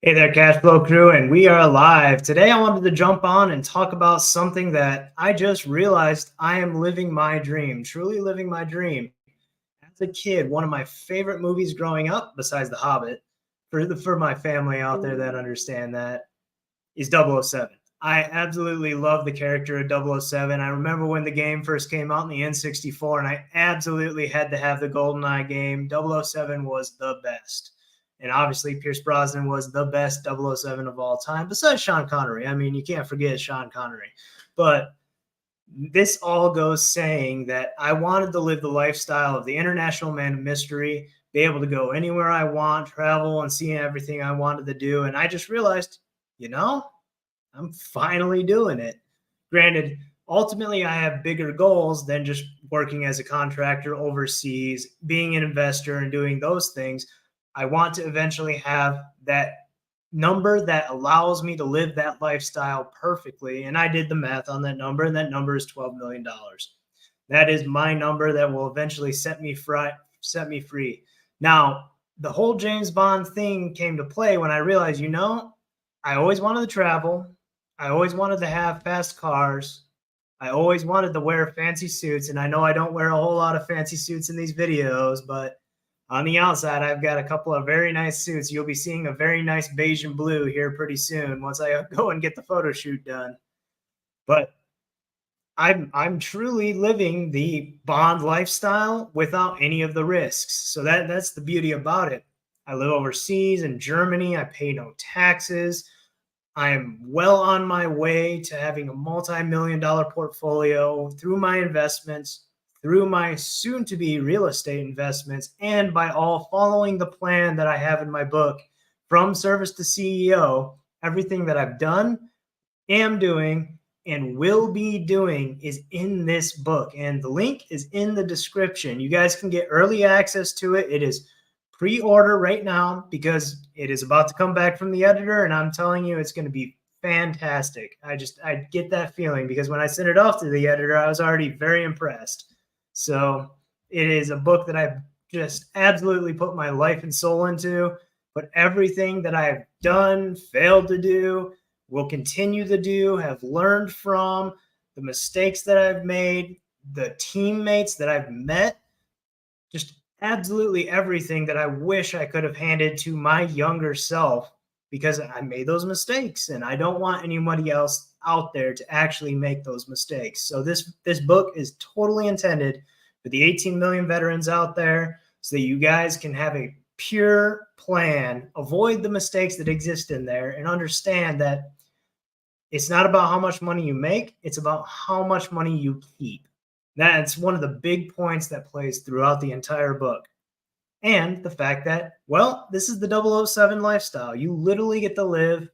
Hey there, Cashflow Crew, and we are live. Today, I wanted to jump on and talk about something that I just realized I am living my dream, truly living my dream. As a kid, one of my favorite movies growing up, besides The Hobbit, for my family out there that understand that, is 007. I absolutely love the character of 007. I remember when the game first came out in the N64, and I absolutely had to have the GoldenEye game. 007 was the best. And obviously, Pierce Brosnan was the best 007 of all time, besides Sean Connery. I mean, you can't forget Sean Connery. But this all goes saying that I wanted to live the lifestyle of the international man of mystery, be able to go anywhere I want, travel and see everything I wanted to do. And I just realized, you know, I'm finally doing it. Granted, ultimately, I have bigger goals than just working as a contractor overseas, being an investor, and doing those things. I want to eventually have that number that allows me to live that lifestyle perfectly. And I did the math on that number, and that number is $12 million. That is my number that will eventually set me free. Now, the whole James Bond thing came to play when I realized, I always wanted to travel. I always wanted to have fast cars. I always wanted to wear fancy suits. And I know I don't wear a whole lot of fancy suits in these videos, but on the outside, I've got a couple of very nice suits. You'll be seeing a very nice beige and blue here pretty soon once I go and get the photo shoot done. But I'm truly living the Bond lifestyle without any of the risks. So that's the beauty about it. I live overseas in Germany. I pay no taxes. I am well on my way to having a multi-million-dollar portfolio through my investments, through my soon-to-be real estate investments, and by all following the plan that I have in my book, From Service to CEO. Everything that I've done, am doing, and will be doing is in this book. And the link is in the description. You guys can get early access to it. It is pre-order right now because it is about to come back from the editor, and I'm telling you, it's going to be fantastic. I get that feeling because when I sent it off to the editor, I was already very impressed. So it is a book that I've just absolutely put my life and soul into, but everything that I've done, failed to do, will continue to do, have learned from, the mistakes that I've made, the teammates that I've met, just absolutely everything that I wish I could have handed to my younger self because I made those mistakes and I don't want anybody else out there to actually make those mistakes. So this book is totally intended for the 18 million veterans out there so that you guys can have a pure plan, avoid the mistakes that exist in there, and understand that it's not about how much money you make, it's about how much money you keep. That's one of the big points that plays throughout the entire book. And the fact that, well, this is the 007 lifestyle. You literally get to live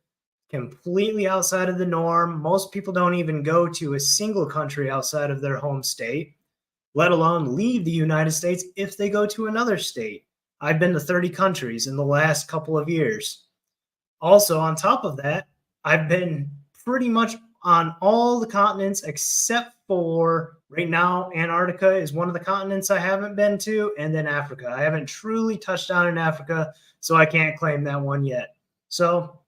completely outside of the norm. Most people don't even go to a single country outside of their home state, let alone leave the United States if they go to another state. I've been to 30 countries in the last couple of years. Also, on top of that, I've been pretty much on all the continents except for right now, Antarctica is one of the continents I haven't been to, and then Africa. I haven't truly touched down in Africa, so I can't claim that one yet. So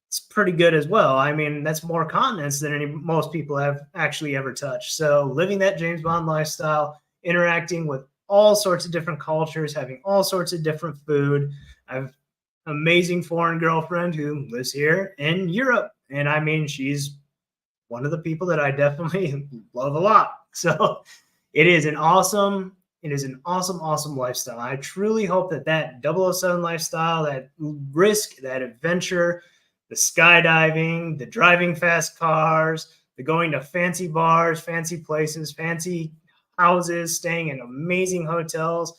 it's pretty good as well. I mean, that's more continents than most people have actually ever touched. So living that James Bond lifestyle, interacting with all sorts of different cultures, having all sorts of different food. I've amazing foreign girlfriend who lives here in Europe. And I mean, she's one of the people that I definitely love a lot. So it is an awesome lifestyle. I truly hope that 007 lifestyle, that risk, that adventure, the skydiving, the driving fast cars, the going to fancy bars, fancy places, fancy houses, staying in amazing hotels.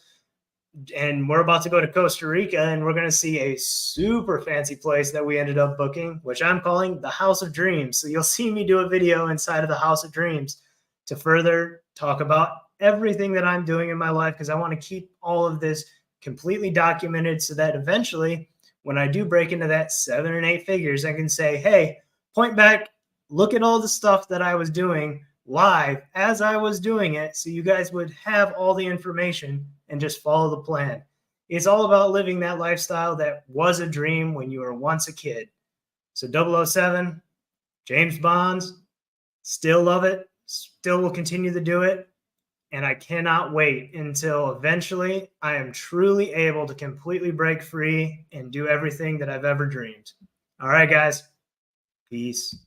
And we're about to go to Costa Rica, and we're going to see a super fancy place that we ended up booking, which I'm calling the House of Dreams. So you'll see me do a video inside of the House of Dreams to further talk about everything that I'm doing in my life, because I want to keep all of this completely documented so that eventually when I do break into that 7 and 8 figures, I can say, hey, point back, look at all the stuff that I was doing live as I was doing it, so you guys would have all the information and just follow the plan. It's all about living that lifestyle that was a dream when you were once a kid. So 007, James Bonds, still love it, still will continue to do it. And I cannot wait until eventually I am truly able to completely break free and do everything that I've ever dreamed. All right, guys. Peace.